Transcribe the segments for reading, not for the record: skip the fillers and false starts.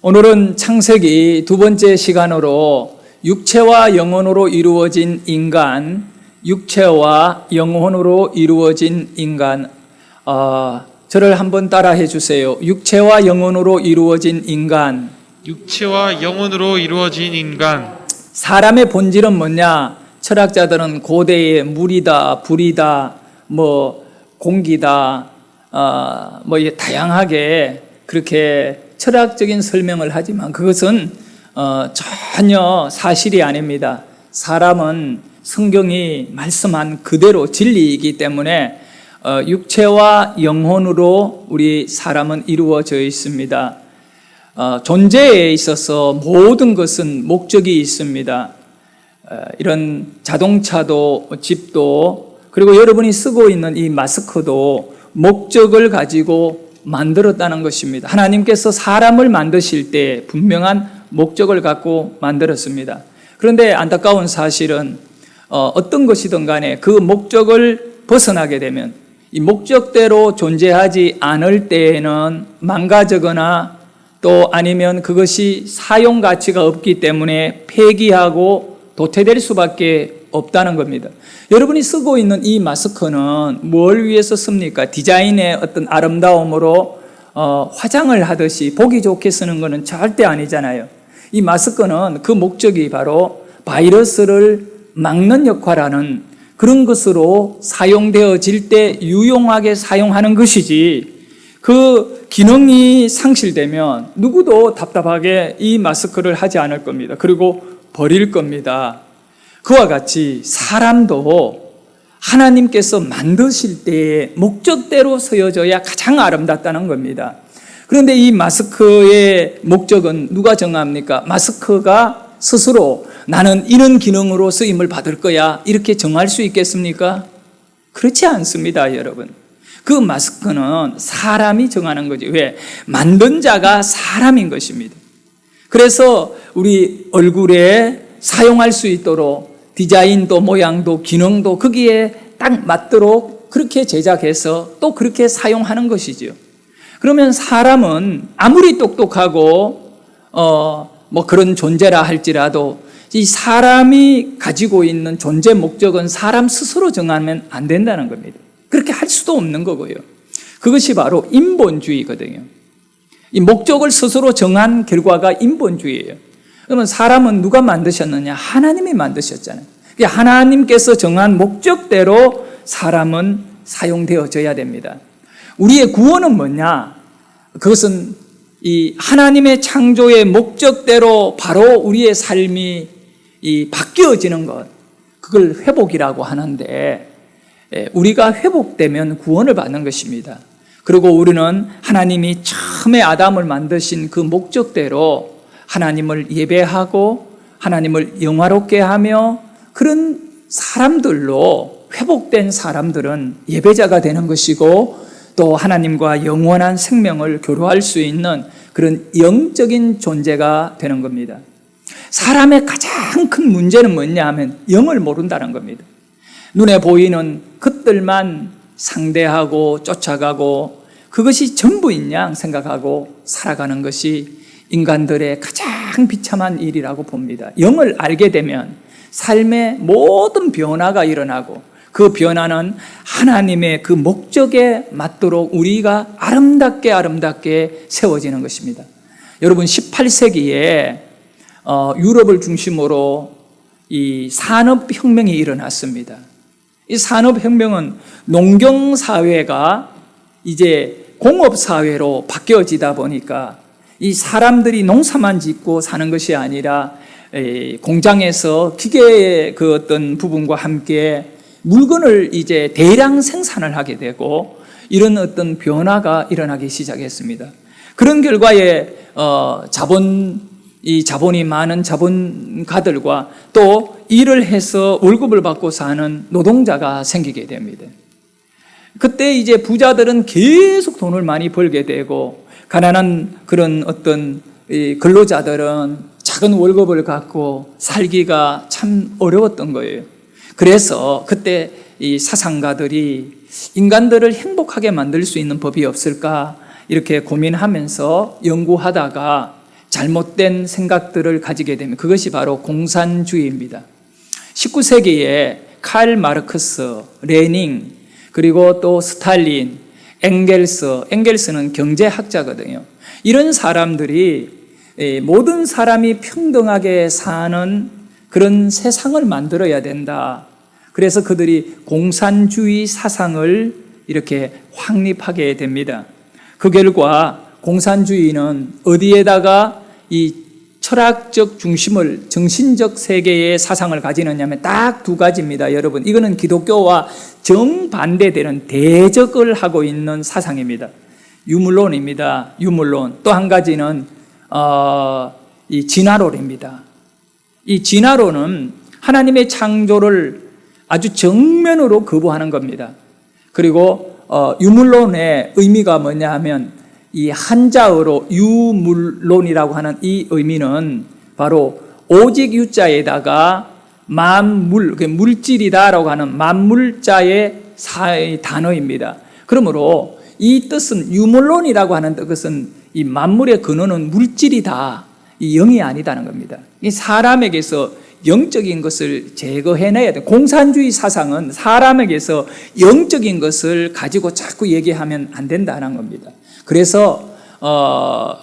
오늘은 창세기 두 번째 시간으로 육체와 영혼으로 이루어진 인간, 육체와 영혼으로 이루어진 인간, 저를 한번 따라해 주세요. 육체와 영혼으로 이루어진 인간. 육체와 영혼으로 이루어진 인간. 사람의 본질은 뭐냐? 철학자들은 고대의 물이다, 불이다, 공기다, 다양하게 그렇게 철학적인 설명을 하지만 그것은 전혀 사실이 아닙니다. 사람은 성경이 말씀한 그대로 진리이기 때문에 육체와 영혼으로 우리 사람은 이루어져 있습니다. 존재에 있어서 모든 것은 목적이 있습니다. 이런 자동차도, 집도, 그리고 여러분이 쓰고 있는 이 마스크도 목적을 가지고 만들었다는 것입니다. 하나님께서 사람을 만드실 때 분명한 목적을 갖고 만들었습니다. 그런데 안타까운 사실은 어떤 것이든 간에 그 목적을 벗어나게 되면 이 목적대로 존재하지 않을 때에는 망가지거나 또 아니면 그것이 사용 가치가 없기 때문에 폐기하고 도태될 수밖에 없다는 겁니다. 여러분이 쓰고 있는 이 마스크는 뭘 위해서 씁니까? 디자인의 어떤 아름다움으로 화장을 하듯이 보기 좋게 쓰는 것은 절대 아니잖아요. 이 마스크는 그 목적이 바로 바이러스를 막는 역할하는 그런 것으로 사용되어질 때 유용하게 사용하는 것이지, 그 기능이 상실되면 누구도 답답하게 이 마스크를 하지 않을 겁니다. 그리고 버릴 겁니다. 그와 같이 사람도 하나님께서 만드실 때의 목적대로 쓰여져야 가장 아름답다는 겁니다. 그런데 이 마스크의 목적은 누가 정합니까? 마스크가 스스로 나는 이런 기능으로 쓰임을 받을 거야 이렇게 정할 수 있겠습니까? 그렇지 않습니다, 여러분. 그 마스크는 사람이 정하는 거지. 왜? 만든 자가 사람인 것입니다. 그래서 우리 얼굴에 사용할 수 있도록 디자인도 모양도 기능도 거기에 딱 맞도록 그렇게 제작해서 또 그렇게 사용하는 것이죠. 그러면 사람은 아무리 똑똑하고 그런 존재라 할지라도 이 사람이 가지고 있는 존재 목적은 사람 스스로 정하면 안 된다는 겁니다. 그렇게 할 수도 없는 거고요. 그것이 바로 인본주의거든요. 이 목적을 스스로 정한 결과가 인본주의예요. 그러면 사람은 누가 만드셨느냐? 하나님이 만드셨잖아요. 하나님께서 정한 목적대로 사람은 사용되어져야 됩니다. 우리의 구원은 뭐냐? 그것은 이 하나님의 창조의 목적대로 바로 우리의 삶이 바뀌어지는 것, 그걸 회복이라고 하는데, 우리가 회복되면 구원을 받는 것입니다. 그리고 우리는 하나님이 처음에 아담을 만드신 그 목적대로 하나님을 예배하고 하나님을 영화롭게 하며 그런 사람들로 회복된 사람들은 예배자가 되는 것이고 또 하나님과 영원한 생명을 교류할 수 있는 그런 영적인 존재가 되는 겁니다. 사람의 가장 큰 문제는 뭐냐 하면 영을 모른다는 겁니다. 눈에 보이는 것들만 상대하고 쫓아가고 그것이 전부인 양 생각하고 살아가는 것이 인간들의 가장 비참한 일이라고 봅니다. 영을 알게 되면 삶의 모든 변화가 일어나고 그 변화는 하나님의 그 목적에 맞도록 우리가 아름답게 세워지는 것입니다. 여러분 18세기에 유럽을 중심으로 이 산업혁명이 일어났습니다. 이 산업혁명은 농경사회가 이제 공업사회로 바뀌어지다 보니까 이 사람들이 농사만 짓고 사는 것이 아니라 공장에서 기계의 그 어떤 부분과 함께 물건을 이제 대량 생산을 하게 되고 이런 어떤 변화가 일어나기 시작했습니다. 그런 결과에 자본이 많은 자본가들과 또 일을 해서 월급을 받고 사는 노동자가 생기게 됩니다. 그때 이제 부자들은 계속 돈을 많이 벌게 되고 가난한 그런 어떤 근로자들은 작은 월급을 갖고 살기가 참 어려웠던 거예요. 그래서 그때 이 사상가들이 인간들을 행복하게 만들 수 있는 법이 없을까 이렇게 고민하면서 연구하다가 잘못된 생각들을 가지게 되면 그것이 바로 공산주의입니다. 19세기에 칼 마르크스, 레닝, 그리고 또 스탈린, 엥겔스는 경제학자거든요. 이런 사람들이 모든 사람이 평등하게 사는 그런 세상을 만들어야 된다. 그래서 그들이 공산주의 사상을 이렇게 확립하게 됩니다. 그 결과 공산주의는 어디에다가 이 철학적 중심을, 정신적 세계의 사상을 가지느냐 하면 딱 두 가지입니다. 여러분, 이거는 기독교와 정반대되는 대적을 하고 있는 사상입니다. 유물론입니다. 유물론. 또 한 가지는 이 진화론입니다. 이 진화론은 하나님의 창조를 아주 정면으로 거부하는 겁니다. 그리고 유물론의 의미가 뭐냐 하면 이 한자어로 유물론이라고 하는 이 의미는 바로 오직 유자에다가 만물, 물질이다라고 하는 만물자의 단어입니다. 그러므로 이 뜻은 유물론이라고 하는 뜻은 이 만물의 근원은 물질이다, 이 영이 아니다는 겁니다. 이 사람에게서 영적인 것을 제거해내야 돼. 공산주의 사상은 사람에게서 영적인 것을 가지고 자꾸 얘기하면 안 된다는 겁니다. 그래서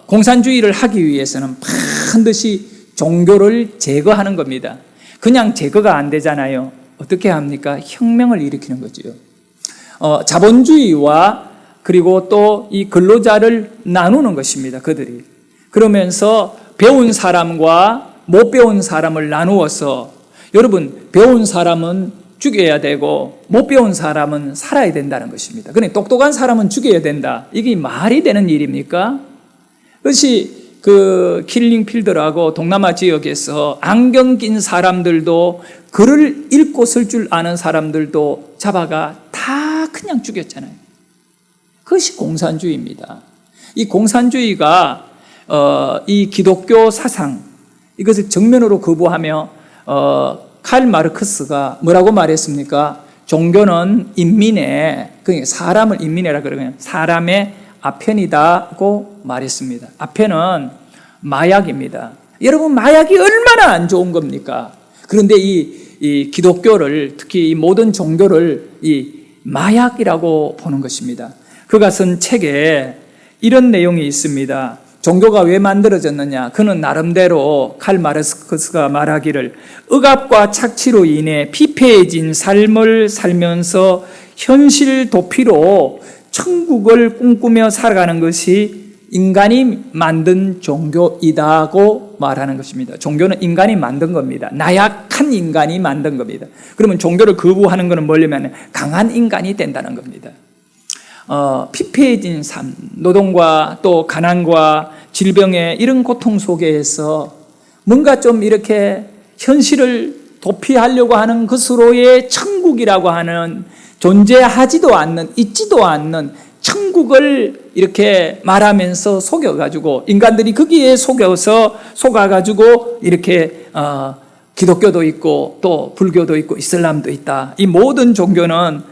공산주의를 하기 위해서는 반드시 종교를 제거하는 겁니다. 그냥 제거가 안 되잖아요. 어떻게 합니까? 혁명을 일으키는 거죠. 자본주의와 그리고 또 이 근로자를 나누는 것입니다. 그들이. 그러면서 배운 사람과 못 배운 사람을 나누어서, 여러분, 배운 사람은 죽여야 되고 못 배운 사람은 살아야 된다는 것입니다. 그러니 똑똑한 사람은 죽여야 된다. 이게 말이 되는 일입니까? 그것이 그 킬링필드라고 동남아 지역에서 안경 낀 사람들도 글을 읽고 쓸 줄 아는 사람들도 잡아가 다 그냥 죽였잖아요. 그것이 공산주의입니다. 이 공산주의가 이 기독교 사상, 이것을 정면으로 거부하며 칼 마르크스가 뭐라고 말했습니까? 종교는 인민의, 사람을 인민이라 그러면 사람의 아편이다고 말했습니다. 아편은 마약입니다. 여러분, 마약이 얼마나 안 좋은 겁니까? 그런데 이 기독교를, 특히 이 모든 종교를 이 마약이라고 보는 것입니다. 그가 쓴 책에 이런 내용이 있습니다. 종교가 왜 만들어졌느냐? 그는 나름대로 칼 마르크스가 말하기를 억압과 착취로 인해 피폐해진 삶을 살면서 현실 도피로 천국을 꿈꾸며 살아가는 것이 인간이 만든 종교이다고 말하는 것입니다. 종교는 인간이 만든 겁니다. 나약한 인간이 만든 겁니다. 그러면 종교를 거부하는 것은 뭐냐면 강한 인간이 된다는 겁니다. 피폐해진 삶, 노동과 또 가난과 질병의 이런 고통 속에서 뭔가 좀 이렇게 현실을 도피하려고 하는 것으로의 천국이라고 하는 존재하지도 않는, 있지도 않는 천국을 이렇게 말하면서 속여가지고 인간들이 거기에 속아가지고 이렇게 기독교도 있고 또 불교도 있고 이슬람도 있다. 이 모든 종교는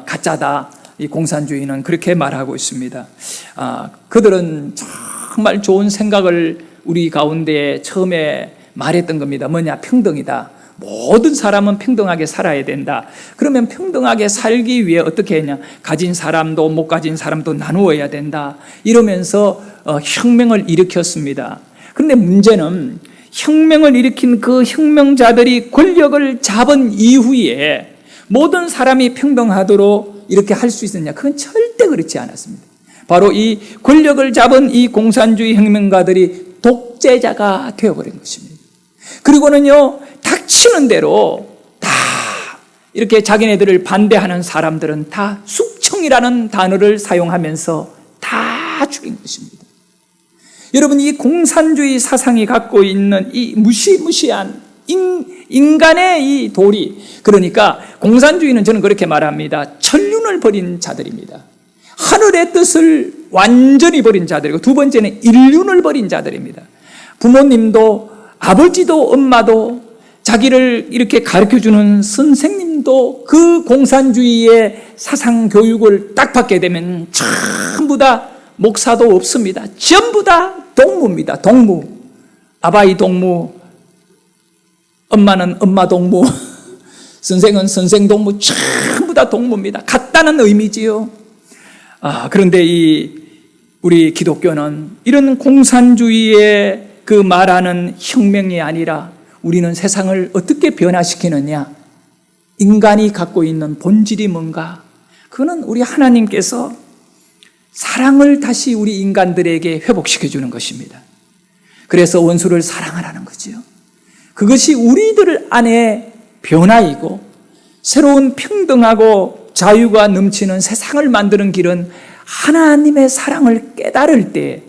가짜다. 이 공산주의는 그렇게 말하고 있습니다. 그들은 정말 좋은 생각을 우리 가운데 처음에 말했던 겁니다. 뭐냐? 평등이다. 모든 사람은 평등하게 살아야 된다. 그러면 평등하게 살기 위해 어떻게 했냐? 가진 사람도 못 가진 사람도 나누어야 된다. 이러면서 혁명을 일으켰습니다. 그런데 문제는 혁명을 일으킨 그 혁명자들이 권력을 잡은 이후에 모든 사람이 평등하도록 이렇게 할 수 있었냐? 그건 절대 그렇지 않았습니다. 바로 이 권력을 잡은 이 공산주의 혁명가들이 독재자가 되어버린 것입니다. 그리고는요, 닥치는 대로 다 이렇게 자기네들을 반대하는 사람들은 다 숙청이라는 단어를 사용하면서 다 죽인 것입니다. 여러분, 이 공산주의 사상이 갖고 있는 이 무시무시한 인간의 이 도리, 그러니까 공산주의는 저는 그렇게 말합니다. 천륜을 버린 자들입니다. 하늘의 뜻을 완전히 버린 자들이고, 두 번째는 인륜을 버린 자들입니다. 부모님도 아버지도 엄마도 자기를 이렇게 가르쳐주는 선생님도 그 공산주의의 사상 교육을 딱 받게 되면 전부 다 목사도 없습니다. 전부 다 동무입니다. 동무. 아바이 동무, 엄마는 엄마 동무, 선생은 선생 동무, 전부 다 동무입니다. 같다는 의미지요. 그런데 우리 기독교는 이런 공산주의의 그 말하는 혁명이 아니라 우리는 세상을 어떻게 변화시키느냐, 인간이 갖고 있는 본질이 뭔가, 그거는 우리 하나님께서 사랑을 다시 우리 인간들에게 회복시켜 주는 것입니다. 그래서 원수를 사랑하라는 거지요. 그것이 우리들 안에 변화이고 새로운 평등하고 자유가 넘치는 세상을 만드는 길은 하나님의 사랑을 깨달을 때,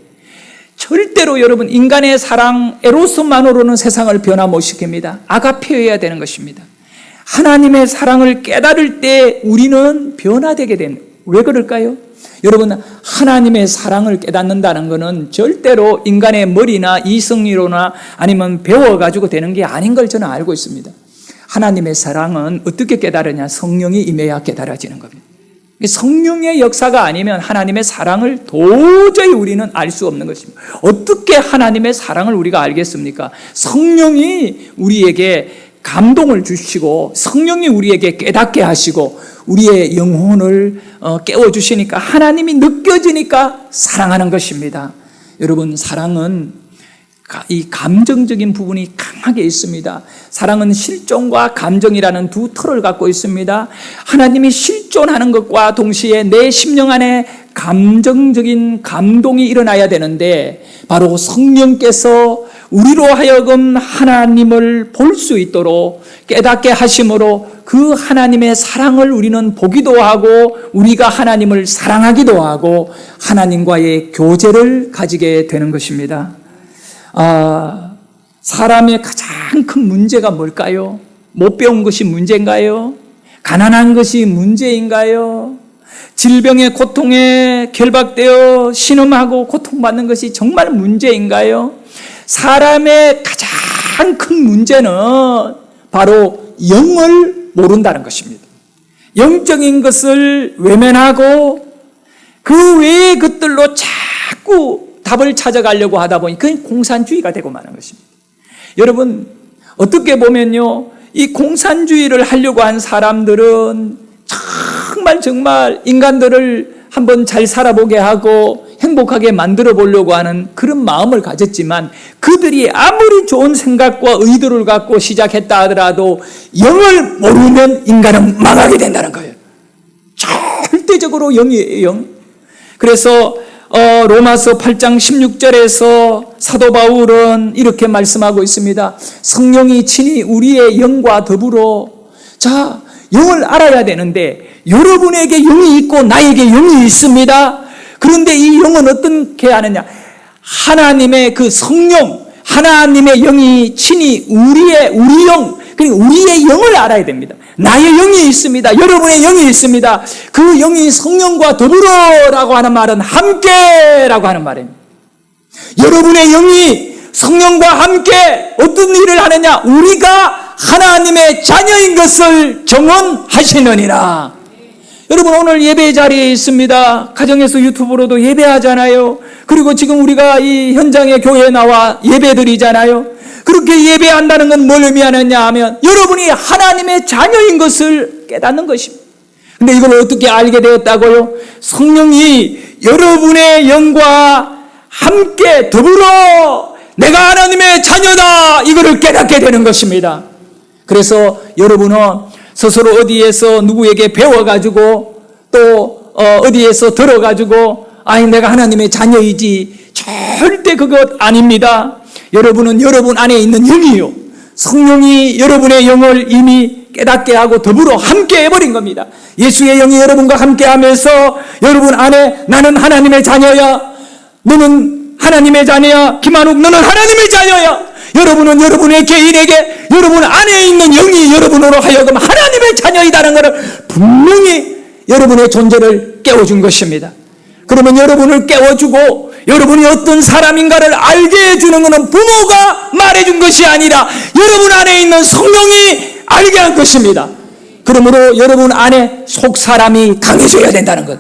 절대로 여러분 인간의 사랑 에로스만으로는 세상을 변화 못 시킵니다. 아가페여야 되는 것입니다. 하나님의 사랑을 깨달을 때 우리는 변화되게 됩니다. 왜 그럴까요? 여러분, 하나님의 사랑을 깨닫는다는 것은 절대로 인간의 머리나 이성리로나 아니면 배워가지고 되는 게 아닌 걸 저는 알고 있습니다. 하나님의 사랑은 어떻게 깨달으냐? 성령이 임해야 깨달아지는 겁니다. 성령의 역사가 아니면 하나님의 사랑을 도저히 우리는 알 수 없는 것입니다. 어떻게 하나님의 사랑을 우리가 알겠습니까? 성령이 우리에게 감동을 주시고 성령이 우리에게 깨닫게 하시고 우리의 영혼을 깨워주시니까, 하나님이 느껴지니까 사랑하는 것입니다. 여러분, 사랑은 이 감정적인 부분이 강하게 있습니다. 사랑은 실존과 감정이라는 두 털을 갖고 있습니다. 하나님이 실존하는 것과 동시에 내 심령 안에 감정적인 감동이 일어나야 되는데, 바로 성령께서 우리로 하여금 하나님을 볼 수 있도록 깨닫게 하심으로 그 하나님의 사랑을 우리는 보기도 하고 우리가 하나님을 사랑하기도 하고 하나님과의 교제를 가지게 되는 것입니다. 사람의 가장 큰 문제가 뭘까요? 못 배운 것이 문제인가요? 가난한 것이 문제인가요? 질병의 고통에 결박되어 신음하고 고통받는 것이 정말 문제인가요? 사람의 가장 큰 문제는 바로 영을 모른다는 것입니다. 영적인 것을 외면하고 그 외의 것들로 자꾸 답을 찾아가려고 하다 보니 그게 공산주의가 되고 마는 것입니다. 여러분, 어떻게 보면요, 이 공산주의를 하려고 한 사람들은 정말 인간들을 한번 잘 살아보게 하고 행복하게 만들어 보려고 하는 그런 마음을 가졌지만, 그들이 아무리 좋은 생각과 의도를 갖고 시작했다 하더라도 영을 모르면 인간은 망하게 된다는 거예요. 절대적으로 영이에요, 영. 그래서 로마서 8장 16절에서 사도 바울은 이렇게 말씀하고 있습니다. 성령이 친히 우리의 영과 더불어, 영을 알아야 되는데 여러분에게 영이 있고 나에게 영이 있습니다. 그런데 이 영은 어떻게 하느냐? 하나님의 그 성령, 하나님의 영이 친히 우리 영, 그러니까 우리의 영을 알아야 됩니다. 나의 영이 있습니다. 여러분의 영이 있습니다. 그 영이 성령과 더불어라고 하는 말은 함께라고 하는 말입니다. 여러분의 영이 성령과 함께 어떤 일을 하느냐? 우리가 하나님의 자녀인 것을 정언하시느니라. 여러분, 오늘 예배 자리에 있습니다. 가정에서 유튜브로도 예배하잖아요. 그리고 지금 우리가 이 현장의 교회에 나와 예배드리잖아요. 그렇게 예배한다는 건 뭘 의미하느냐 하면 여러분이 하나님의 자녀인 것을 깨닫는 것입니다. 근데 이걸 어떻게 알게 되었다고요? 성령이 여러분의 영과 함께 더불어 내가 하나님의 자녀다, 이거를 깨닫게 되는 것입니다. 그래서 여러분은 스스로 어디에서 누구에게 배워가지고 또 어디에서 들어가지고 내가 하나님의 자녀이지, 절대 그것 아닙니다. 여러분은 여러분 안에 있는 영이요, 성령이 여러분의 영을 이미 깨닫게 하고 더불어 함께 해버린 겁니다. 예수의 영이 여러분과 함께 하면서 여러분 안에 나는 하나님의 자녀야, 너는 하나님의 자녀야, 김한욱 너는 하나님의 자녀야. 여러분은 여러분의 개인에게 여러분 안에 있는 영이 여러분으로 하여금 하나님의 자녀이다는 것을 분명히 여러분의 존재를 깨워준 것입니다. 그러면 여러분을 깨워주고 여러분이 어떤 사람인가를 알게 해주는 것은 부모가 말해준 것이 아니라 여러분 안에 있는 성령이 알게 할 것입니다. 그러므로 여러분 안에 속사람이 강해져야 된다는 것.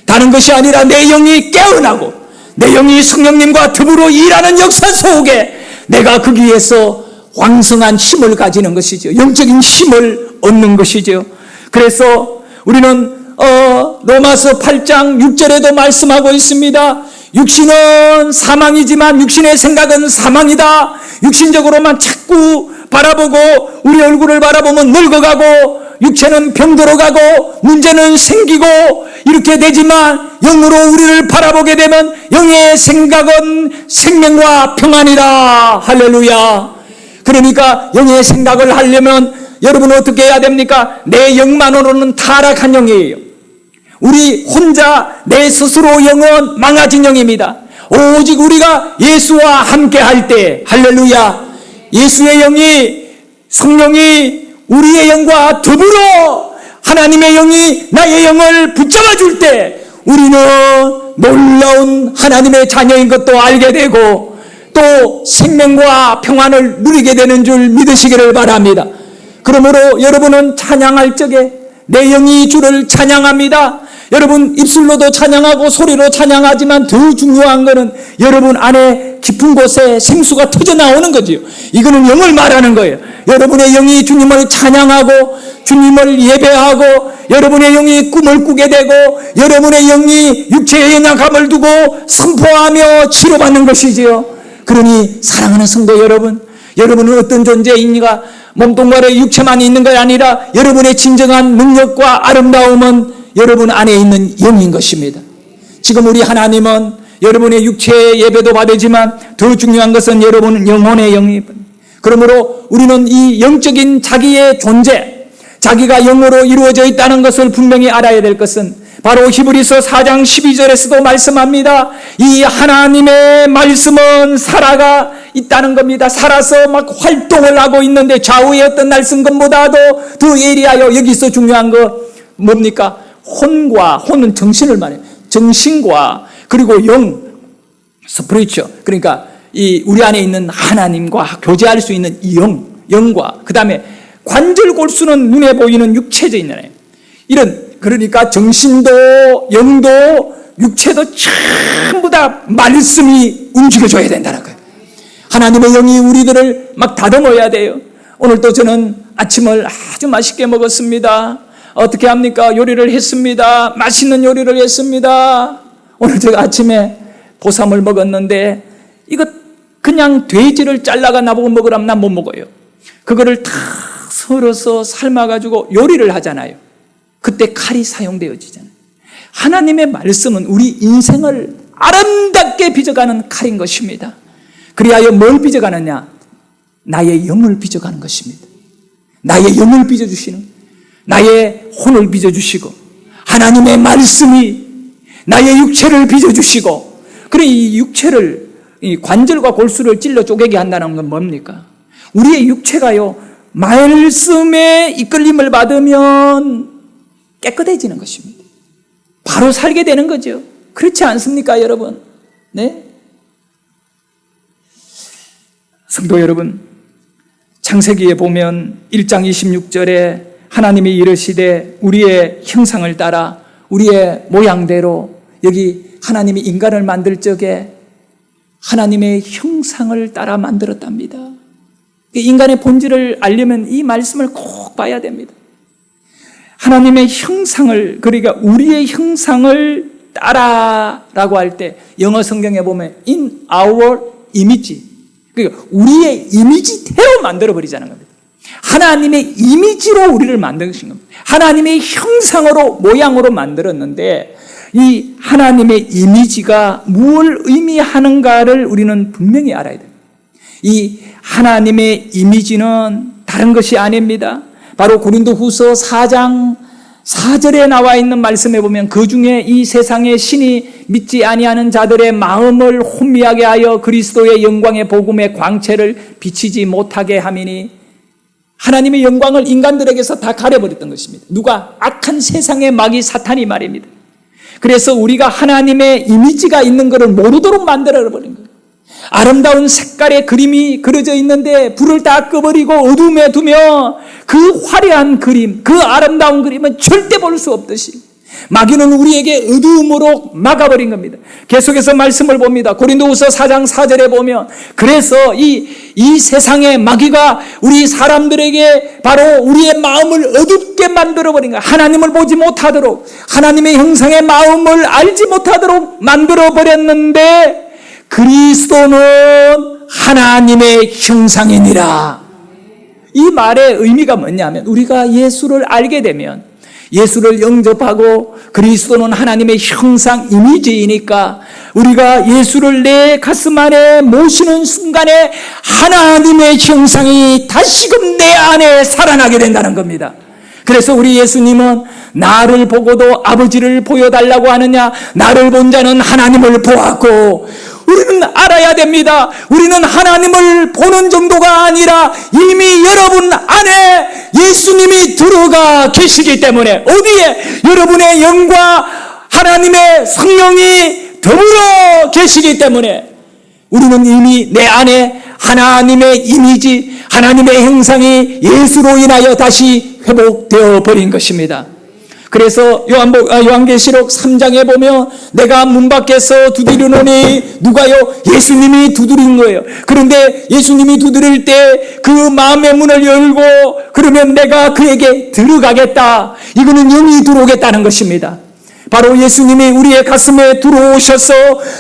다른 것이 아니라 내 영이 깨어나고 내 영이 성령님과 더불어 일하는 역사 속에 내가 거기에서 왕성한 힘을 가지는 것이죠. 영적인 힘을 얻는 것이죠. 그래서 우리는 로마서 8장 6절에도 말씀하고 있습니다. 육신은 사망이지만 육신의 생각은 사망이다. 육신적으로만 자꾸 바라보고 우리 얼굴을 바라보면 늙어가고 육체는 병들어가고 문제는 생기고 이렇게 되지만 영으로 우리를 바라보게 되면 영의 생각은 생명과 평안이다. 할렐루야. 그러니까 영의 생각을 하려면 여러분은 어떻게 해야 됩니까? 내 영만으로는 타락한 영이에요. 우리 혼자 내 스스로 영은 망가진 영입니다. 오직 우리가 예수와 함께 할 때, 할렐루야, 예수의 영이, 성령이 우리의 영과 더불어 하나님의 영이 나의 영을 붙잡아 줄 때 우리는 놀라운 하나님의 자녀인 것도 알게 되고 또 생명과 평안을 누리게 되는 줄 믿으시기를 바랍니다. 그러므로 여러분은 찬양할 적에 내 영이 주를 찬양합니다. 여러분 입술로도 찬양하고 소리로 찬양하지만 더 중요한 것은 여러분 안에 깊은 곳에 생수가 터져 나오는 거지요. 이거는 영을 말하는 거예요. 여러분의 영이 주님을 찬양하고 주님을 예배하고 여러분의 영이 꿈을 꾸게 되고 여러분의 영이 육체의 연약함을 두고 선포하며 치료받는 것이지요. 그러니 사랑하는 성도 여러분, 여러분은 어떤 존재입니까? 몸뚱아리 육체만 있는 것이 아니라 여러분의 진정한 능력과 아름다움은 여러분 안에 있는 영인 것입니다. 지금 우리 하나님은 여러분의 육체의 예배도 받으지만 더 중요한 것은 여러분은 영혼의 영입니다. 그러므로 우리는 이 영적인 자기의 존재, 자기가 영으로 이루어져 있다는 것을 분명히 알아야 될 것은 바로 히브리서 4장 12절에서도 말씀합니다. 이 하나님의 말씀은 살아가 있다는 겁니다. 살아서 막 활동을 하고 있는데 좌우의 어떤 날쓴것보다도 더 예리하여 여기서 중요한 거 뭡니까? 혼은 정신을 말해요. 정신과 그리고 영, 스피리추얼, 그러니까 이 우리 안에 있는 하나님과 교제할 수 있는 이 영과 그 다음에 관절 골수는 눈에 보이는 육체적인 거예요. 그러니까 정신도 영도 육체도 전부 다 말씀이 움직여줘야 된다는 거예요. 하나님의 영이 우리들을 막 다듬어야 돼요. 오늘도 저는 아침을 아주 맛있게 먹었습니다. 어떻게 합니까? 요리를 했습니다. 맛있는 요리를 했습니다. 오늘 제가 아침에 보쌈을 먹었는데 이거 그냥 돼지를 잘라가 나보고 먹으라면 난 못 먹어요. 그거를 다 썰어서 삶아가지고 요리를 하잖아요. 그때 칼이 사용되어지잖아요. 하나님의 말씀은 우리 인생을 아름답게 빚어가는 칼인 것입니다. 그리하여 뭘 빚어가느냐? 나의 영을 빚어가는 것입니다. 나의 영을 빚어주시는, 나의 혼을 빚어주시고 하나님의 말씀이 나의 육체를 빚어주시고, 그래 이 육체를, 이 관절과 골수를 찔러 쪼개게 한다는 건 뭡니까? 우리의 육체가요 말씀의 이끌림을 받으면 깨끗해지는 것입니다. 바로 살게 되는 거죠. 그렇지 않습니까, 여러분? 네? 성도 여러분, 창세기에 보면 1장 26절에 하나님이 이르시되 우리의 형상을 따라 우리의 모양대로, 여기 하나님이 인간을 만들 적에 하나님의 형상을 따라 만들었답니다. 인간의 본질을 알려면 이 말씀을 꼭 봐야 됩니다. 하나님의 형상을, 그러니까 우리의 형상을 따라라고 할 때 영어 성경에 보면 in our image, 그러니까 우리의 이미지대로 만들어버리자는 겁니다. 하나님의 이미지로 우리를 만드신 겁니다. 하나님의 형상으로, 모양으로 만들었는데 이 하나님의 이미지가 무엇을 의미하는가를 우리는 분명히 알아야 됩니다. 이 하나님의 이미지는 다른 것이 아닙니다. 바로 고린도후서 4장 4절에 나와 있는 말씀에 보면 그 중에 이 세상의 신이 믿지 아니하는 자들의 마음을 혼미하게 하여 그리스도의 영광의 복음의 광채를 비치지 못하게 함이니, 하나님의 영광을 인간들에게서 다 가려버렸던 것입니다. 누가? 악한 세상의 마귀 사탄이 말입니다. 그래서 우리가 하나님의 이미지가 있는 것을 모르도록 만들어버린 거예요. 아름다운 색깔의 그림이 그려져 있는데 불을 다 꺼버리고 어둠에 두며 그 화려한 그림, 그 아름다운 그림은 절대 볼 수 없듯이 마귀는 우리에게 어두움으로 막아버린 겁니다. 계속해서 말씀을 봅니다. 고린도후서 4장 4절에 보면 그래서 이 세상의 마귀가 우리 사람들에게 바로 우리의 마음을 어둡게 만들어버린 거예요. 하나님을 보지 못하도록, 하나님의 형상의 마음을 알지 못하도록 만들어버렸는데 그리스도는 하나님의 형상이니라. 이 말의 의미가 뭐냐면 우리가 예수를 알게 되면, 예수를 영접하고 그리스도는 하나님의 형상 이미지이니까 우리가 예수를 내 가슴 안에 모시는 순간에 하나님의 형상이 다시금 내 안에 살아나게 된다는 겁니다. 그래서 우리 예수님은 나를 보고도 아버지를 보여달라고 하느냐, 나를 본 자는 하나님을 보았고, 우리는 알아야 됩니다. 우리는 하나님을 보는 정도가 아니라 이미 여러분 안에 예수님이 들어가 계시기 때문에, 어디에? 여러분의 영과 하나님의 성령이 더불어 계시기 때문에 우리는 이미 내 안에 하나님의 이미지, 하나님의 형상이 예수로 인하여 다시 회복되어 버린 것입니다. 그래서 요한계시록 3장에 보면 내가 문 밖에서 두드리노니, 누가요? 예수님이 두드린 거예요. 그런데 예수님이 두드릴 때 그 마음의 문을 열고 그러면 내가 그에게 들어가겠다. 이거는 영이 들어오겠다는 것입니다. 바로 예수님이 우리의 가슴에 들어오셔서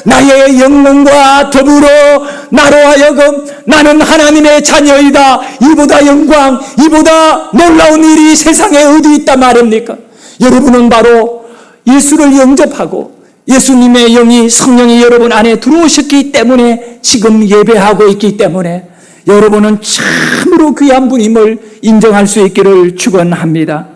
나의 영혼과 더불어 나로 하여금 나는 하나님의 자녀이다, 이보다 영광, 이보다 놀라운 일이 세상에 어디 있단 말입니까? 여러분은 바로 예수를 영접하고 예수님의 영이, 성령이 여러분 안에 들어오셨기 때문에 지금 예배하고 있기 때문에 여러분은 참으로 귀한 분임을 인정할 수 있기를 축원합니다.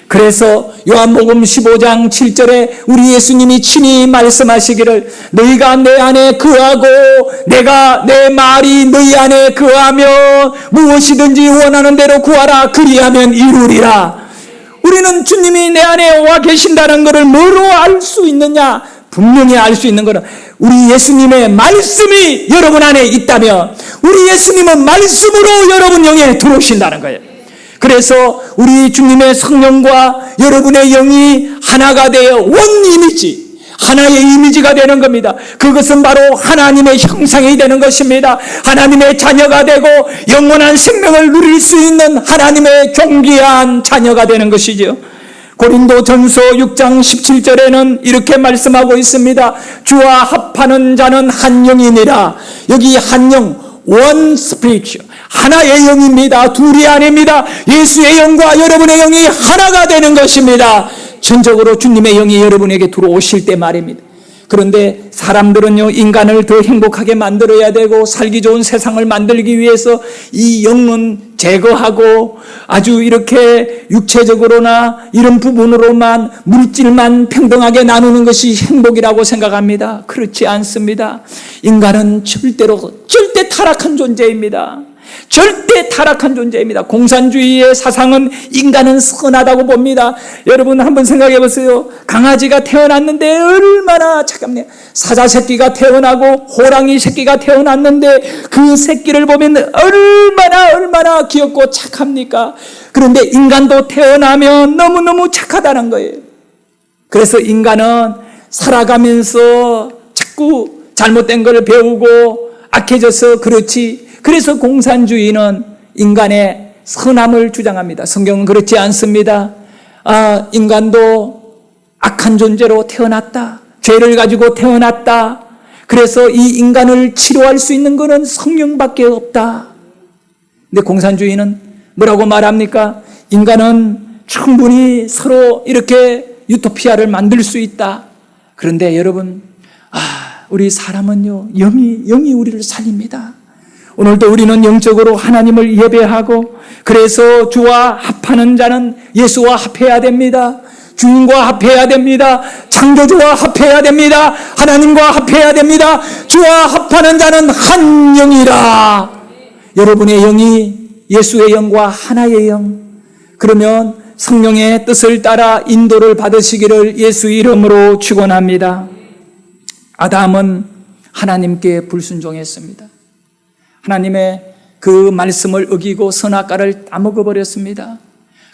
그래서 요한복음 15장 7절에 우리 예수님이 친히 말씀하시기를 너희가 내 안에 거하고 내가 내 말이 너희 안에 거하면 무엇이든지 원하는 대로 구하라, 그리하면 이루리라. 우리는 주님이 내 안에 와 계신다는 것을 뭐로 알 수 있느냐? 분명히 알 수 있는 것은 우리 예수님의 말씀이 여러분 안에 있다면, 우리 예수님은 말씀으로 여러분 영에 들어오신다는 거예요. 그래서 우리 주님의 성령과 여러분의 영이 하나가 되어 원 이미지, 하나의 이미지가 되는 겁니다. 그것은 바로 하나님의 형상이 되는 것입니다. 하나님의 자녀가 되고 영원한 생명을 누릴 수 있는 하나님의 존귀한 자녀가 되는 것이죠. 고린도전서 6장 17절에는 이렇게 말씀하고 있습니다. 주와 합하는 자는 한 영이니라. 여기 한 영, one spirit, 하나의 영입니다. 둘이 아닙니다. 예수의 영과 여러분의 영이 하나가 되는 것입니다. 전적으로 주님의 영이 여러분에게 들어오실 때 말입니다. 그런데 사람들은요, 인간을 더 행복하게 만들어야 되고 살기 좋은 세상을 만들기 위해서 이 영은 제거하고 아주 이렇게 육체적으로나 이런 부분으로만, 물질만 평등하게 나누는 것이 행복이라고 생각합니다. 그렇지 않습니다. 인간은 절대 타락한 존재입니다. 절대 타락한 존재입니다. 공산주의의 사상은 인간은 선하다고 봅니다. 여러분 한번 생각해 보세요. 강아지가 태어났는데 얼마나 착합니까? 사자 새끼가 태어나고 호랑이 새끼가 태어났는데 그 새끼를 보면 얼마나 귀엽고 착합니까? 그런데 인간도 태어나면 너무너무 착하다는 거예요. 그래서 인간은 살아가면서 자꾸 잘못된 걸 배우고 악해져서 그렇지. 그래서 공산주의는 인간의 선함을 주장합니다. 성경은 그렇지 않습니다. 인간도 악한 존재로 태어났다. 죄를 가지고 태어났다. 그래서 이 인간을 치료할 수 있는 것은 성령밖에 없다. 근데 공산주의는 뭐라고 말합니까? 인간은 충분히 서로 이렇게 유토피아를 만들 수 있다. 그런데 여러분, 우리 사람은요, 영이 우리를 살립니다. 오늘도 우리는 영적으로 하나님을 예배하고, 그래서 주와 합하는 자는 예수와 합해야 됩니다. 주님과 합해야 됩니다. 창조주와 합해야 됩니다. 하나님과 합해야 됩니다. 주와 합하는 자는 한 영이라. 여러분의 영이 예수의 영과 하나의 영, 그러면 성령의 뜻을 따라 인도를 받으시기를 예수 이름으로 축원합니다. 아담은 하나님께 불순종했습니다. 하나님의 그 말씀을 어기고 선악과를 따먹어 버렸습니다.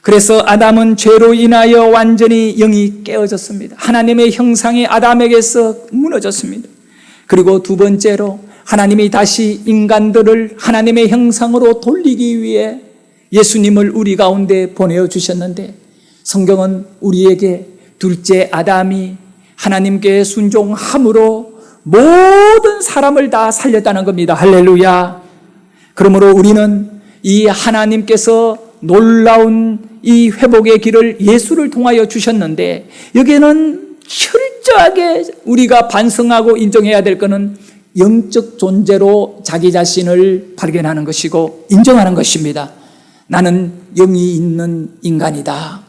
그래서 아담은 죄로 인하여 완전히 영이 깨어졌습니다. 하나님의 형상이 아담에게서 무너졌습니다. 그리고 두 번째로 하나님이 다시 인간들을 하나님의 형상으로 돌리기 위해 예수님을 우리 가운데 보내주셨는데, 성경은 우리에게 둘째 아담이 하나님께 순종함으로 모든 사람을 다 살렸다는 겁니다. 할렐루야. 그러므로 우리는 이 하나님께서 놀라운 이 회복의 길을 예수를 통하여 주셨는데, 여기에는 철저하게 우리가 반성하고 인정해야 될 것은 영적 존재로 자기 자신을 발견하는 것이고 인정하는 것입니다. 나는 영이 있는 인간이다.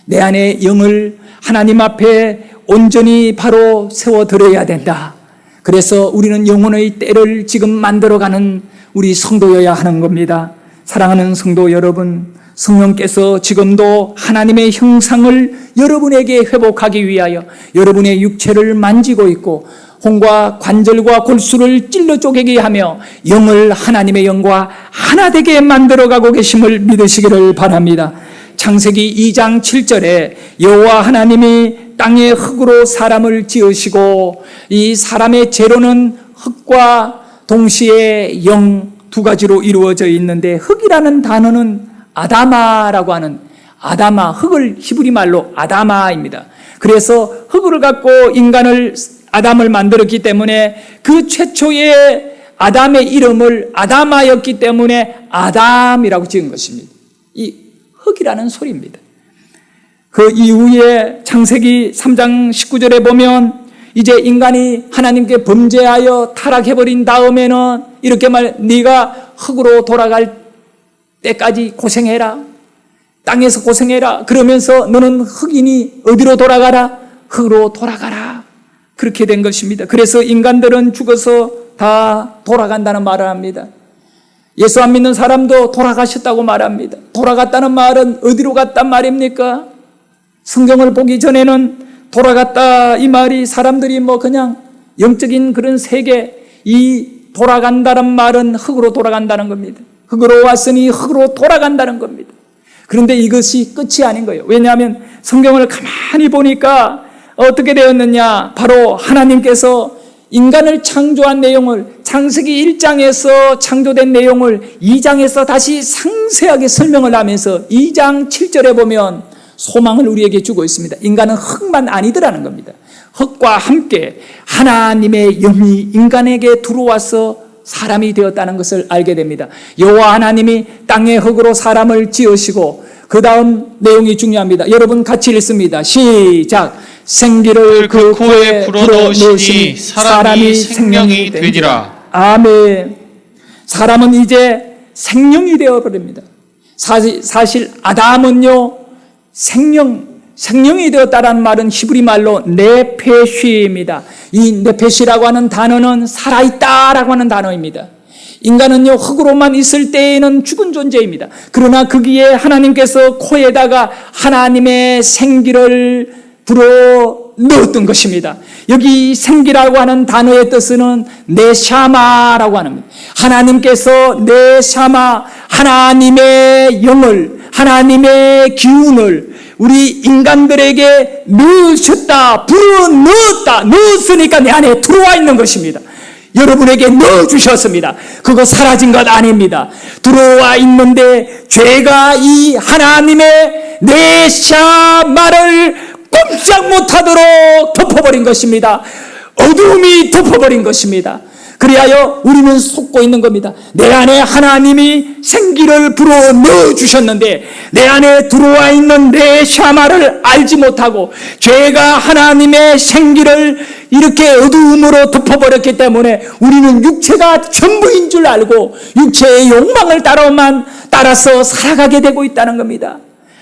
내 안에 영을 하나님 앞에 온전히 바로 세워드려야 된다. 그래서 우리는 영혼의 때를 지금 만들어가는 우리 성도여야 하는 겁니다. 사랑하는 성도 여러분, 성령께서 지금도 하나님의 형상을 여러분에게 회복하기 위하여 여러분의 육체를 만지고 있고 혼과 관절과 골수를 찔러 쪼개게 하며 영을 하나님의 영과 하나 되게 만들어가고 계심을 믿으시기를 바랍니다. 창세기 2장 7절에 여호와 하나님이 땅의 흙으로 사람을 지으시고 이 사람의 재료는 흙과 동시에 영 두 가지로 이루어져 있는데, 흙이라는 단어는 아다마라고 하는, 아다마, 흙을 히브리 말로 아다마입니다. 그래서 흙을 갖고 아담을 만들었기 때문에 그 최초의 아담의 이름을 아다마였기 때문에 아담이라고 지은 것입니다. 이 흙이라는 소리입니다. 그 이후에 창세기 3장 19절에 보면 이제 인간이 하나님께 범죄하여 타락해버린 다음에는 이렇게 네가 흙으로 돌아갈 때까지 고생해라. 땅에서 고생해라. 그러면서 너는 흙이니 어디로 돌아가라? 흙으로 돌아가라. 그렇게 된 것입니다. 그래서 인간들은 죽어서 다 돌아간다는 말을 합니다. 예수 안 믿는 사람도 돌아가셨다고 말합니다. 돌아갔다는 말은 어디로 갔단 말입니까? 성경을 보기 전에는 돌아갔다 이 말이 사람들이 그냥 영적인 그런 세계, 이 돌아간다는 말은 흙으로 돌아간다는 겁니다. 흙으로 왔으니 흙으로 돌아간다는 겁니다. 그런데 이것이 끝이 아닌 거예요. 왜냐하면 성경을 가만히 보니까 어떻게 되었느냐, 바로 하나님께서 인간을 창조한 내용을 창세기 1장에서 창조된 내용을 2장에서 다시 상세하게 설명을 하면서 2장 7절에 보면 소망을 우리에게 주고 있습니다. 인간은 흙만 아니더라는 겁니다. 흙과 함께 하나님의 영이 인간에게 들어와서 사람이 되었다는 것을 알게 됩니다. 여호와 하나님이 땅의 흙으로 사람을 지으시고, 그 다음 내용이 중요합니다. 여러분 같이 읽습니다. 시작. 생기를 그 코에 불어넣으시니 사람이 생명이 되니라. 아멘. 사람은 이제 생명이 되어버립니다. 사실 아담은요, 생명이 되었다라는 말은 히브리 말로 네페시입니다. 이 네페시라고 하는 단어는 살아있다라고 하는 단어입니다. 인간은요, 흙으로만 있을 때에는 죽은 존재입니다. 그러나 거기에 하나님께서 코에다가 하나님의 생기를 불어 넣었던 것입니다. 여기 생기라고 하는 단어의 뜻은 네샤마라고 합니다. 하나님께서 네샤마, 하나님의 영을, 하나님의 기운을 우리 인간들에게 넣으셨다, 불어넣었다, 넣었으니까 내 안에 들어와 있는 것입니다. 여러분에게 넣어주셨습니다. 그거 사라진 것 아닙니다. 들어와 있는데 죄가 이 하나님의 네샤마를 꼼짝 못하도록 덮어버린 것입니다. 어둠이 덮어버린 것입니다. 그리하여 우리는 속고 있는 겁니다. 내 안에 하나님이 생기를 불어 넣어주셨는데 내 안에 들어와 있는 내 샤마를 알지 못하고 죄가 하나님의 생기를 이렇게 어두움으로 덮어버렸기 때문에 우리는 육체가 전부인 줄 알고 육체의 욕망을 따라서 살아가게 되고 있다는 겁니다.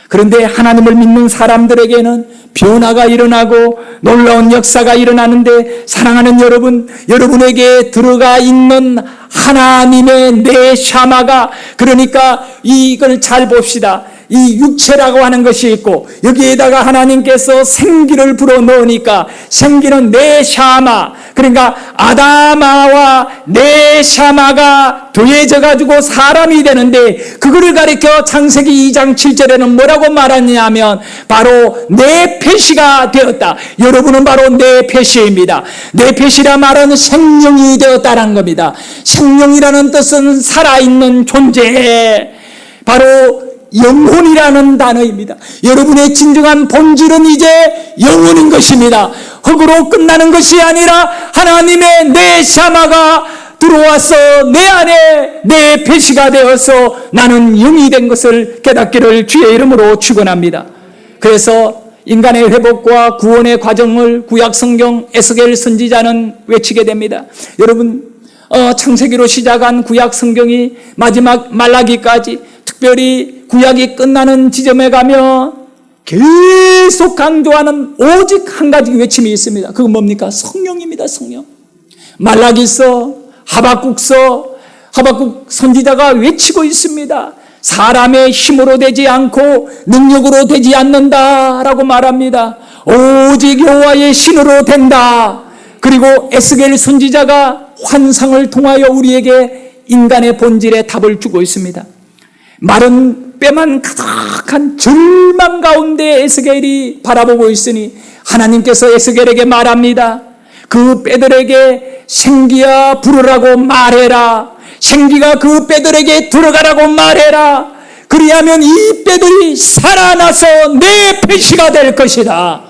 그런데 하나님을 믿는 사람들에게는 변화가 일어나고 놀라운 역사가 일어나는데, 사랑하는 여러분, 여러분에게 들어가 있는 하나님의 네샤마가, 그러니까 이걸 잘 봅시다. 이 육체라고 하는 것이 있고 여기에다가 하나님께서 생기를 불어넣으니까 생기는 네샤마, 그러니까 아다마와 네샤마가 더해져 가지고 사람이 되는데 그거를 가리켜 창세기 2장 7절에는 뭐라고 말하냐면 바로 네페시가 되었다. 여러분은 바로 네페시입니다. 네페시라 말은 생명이 되었다는 겁니다. 생명이라는 뜻은 살아있는 존재, 바로 영혼이라는 단어입니다. 여러분의 진정한 본질은 이제 영혼인 것입니다. 흙으로 끝나는 것이 아니라 하나님의 네샤마가 들어와서 내 안에 내 배시가 되어서 나는 영이 된 것을 깨닫기를 주의 이름으로 축원합니다. 그래서 인간의 회복과 구원의 과정을 구약성경 에스겔 선지자는 외치게 됩니다. 여러분, 창세기로 시작한 구약성경이 마지막 말라기까지, 특별히 구약이 끝나는 지점에 가면 계속 강조하는 오직 한 가지 외침이 있습니다. 그건 뭡니까? 성령입니다. 성령. 말라기서, 하박국서, 하박국 선지자가 외치고 있습니다. 사람의 힘으로 되지 않고 능력으로 되지 않는다라고 말합니다. 오직 여호와의 신으로 된다. 그리고 에스겔 선지자가 환상을 통하여 우리에게 인간의 본질에 답을 주고 있습니다. 마른 뼈만 가득한 절망 가운데 에스겔이 바라보고 있으니 하나님께서 에스겔에게 말합니다. 그 뼈들에게 생기야 부르라고 말해라. 생기가 그 뼈들에게 들어가라고 말해라. 그리하면 이 뼈들이 살아나서 내 배시가 될 것이다.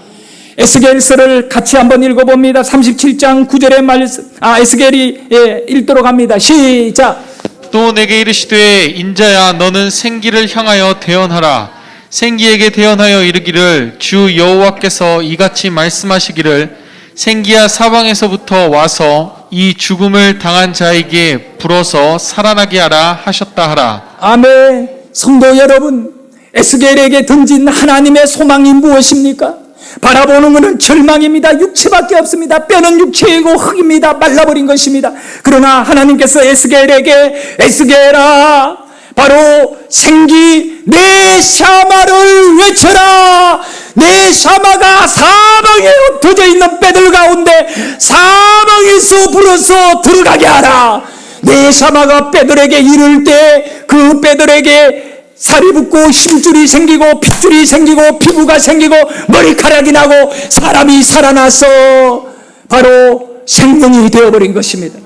에스겔서를 같이 한번 읽어봅니다. 37장 9절의 말씀, 에스겔이 읽도록 합니다. 시작. 또 내게 이르시되 인자야 너는 생기를 향하여 대언하라. 생기에게 대언하여 이르기를 주 여호와께서 이같이 말씀하시기를 생기야 사방에서부터 와서 이 죽음을 당한 자에게 불어서 살아나게 하라 하셨다 하라. 아멘. 성도 여러분, 에스겔에게 던진 하나님의 소망이 무엇입니까? 바라보는 것은 절망입니다. 육체밖에 없습니다. 뼈는 육체이고 흙입니다. 말라버린 것입니다. 그러나 하나님께서 에스겔에게 에스겔아 바로 생기 내 샤마를 외쳐라. 내 샤마가 사방에 흩어져 있는 뼈들 가운데 사방에서 불어서 들어가게 하라. 내 샤마가 뼈들에게 이를 때 그 뼈들에게 살이 붙고 힘줄이 생기고 핏줄이 생기고 피부가 생기고 머리카락이 나고 사람이 살아나서 바로 생명이 되어버린 것입니다.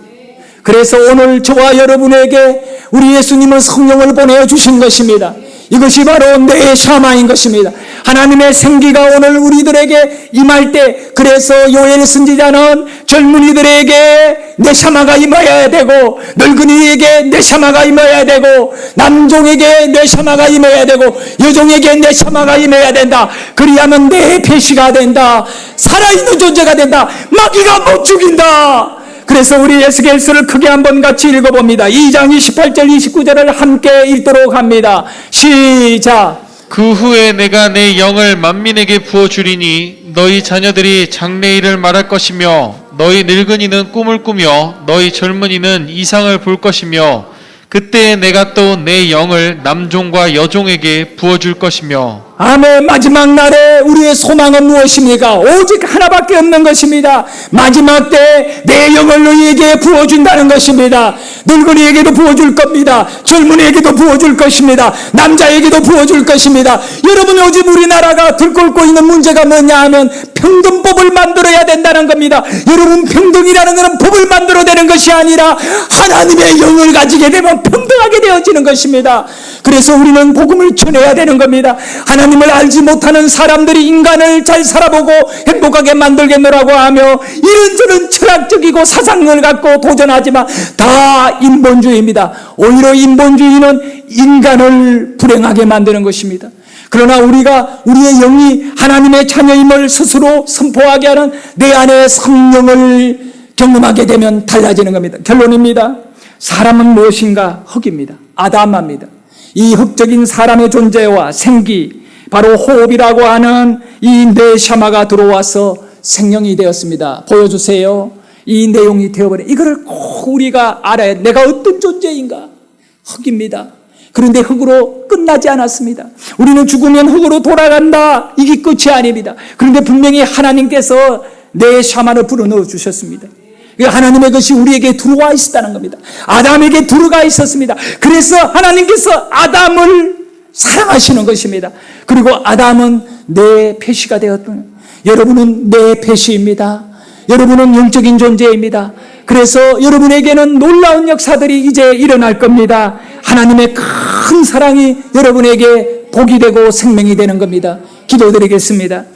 그래서 오늘 저와 여러분에게 우리 예수님은 성령을 보내주신 것입니다. 이것이 바로 내 샤마인 것입니다. 하나님의 생기가 오늘 우리들에게 임할 때, 그래서 요엘 선지자는 젊은이들에게 내 샤마가 임해야 되고, 늙은이에게 내 샤마가 임해야 되고, 남종에게 내 샤마가 임해야 되고, 여종에게 내 샤마가 임해야 된다. 그리하면 내 배시가 된다. 살아있는 존재가 된다. 마귀가 못 죽인다. 그래서 우리 에스겔서를 크게 한번 같이 읽어봅니다. 2장 28절 29절을 함께 읽도록 합니다. 시작. 그 후에 내가 내 영을 만민에게 부어주리니 너희 자녀들이 장래일을 말할 것이며 너희 늙은이는 꿈을 꾸며 너희 젊은이는 이상을 볼 것이며 그때 내가 또 내 영을 남종과 여종에게 부어줄 것이며. 아멘. 마지막 날에 우리의 소망은 무엇입니까? 오직 하나밖에 없는 것입니다. 마지막 때 내 영을 너희에게 부어준다는 것입니다. 늙은이에게도 부어줄 겁니다. 젊은이에게도 부어줄 것입니다. 남자에게도 부어줄 것입니다. 여러분, 요즘 우리나라가 들끓고 있는 문제가 뭐냐 하면 평등법을 만들어야 된다는 겁니다. 여러분, 평등이라는 것은 법을 만들어내는 것이 아니라 하나님의 영을 가지게 되면 평등하게 되어지는 것입니다. 그래서 우리는 복음을 전해야 되는 겁니다. 하나님을 알지 못하는 사람들이 인간을 잘 살아보고 행복하게 만들겠노라고 하며 이런저런 철학적이고 사상을 갖고 도전하지만 다 인본주의입니다. 오히려 인본주의는 인간을 불행하게 만드는 것입니다. 그러나 우리가 우리의 영이 하나님의 자녀임을 스스로 선포하게 하는 내 안의 성령을 경험하게 되면 달라지는 겁니다. 결론입니다. 사람은 무엇인가? 흙입니다. 아담입니다. 이 흙적인 사람의 존재와 생기, 바로 호흡이라고 하는 이 네샤마가 들어와서 생명이 되었습니다. 보여주세요. 이 내용이 되어버려. 이거를 꼭 우리가 알아야, 내가 어떤 존재인가? 흙입니다. 그런데 흙으로 끝나지 않았습니다. 우리는 죽으면 흙으로 돌아간다. 이게 끝이 아닙니다. 그런데 분명히 하나님께서 내 샤만을 불어넣어 주셨습니다. 하나님의 것이 우리에게 들어와 있었다는 겁니다. 아담에게 들어가 있었습니다. 그래서 하나님께서 아담을 사랑하시는 것입니다. 그리고 아담은 내 패시가 되었던, 여러분은 내 패시입니다. 여러분은 영적인 존재입니다. 그래서 여러분에게는 놀라운 역사들이 이제 일어날 겁니다. 하나님의 큰 사랑이 여러분에게 복이 되고 생명이 되는 겁니다. 기도드리겠습니다.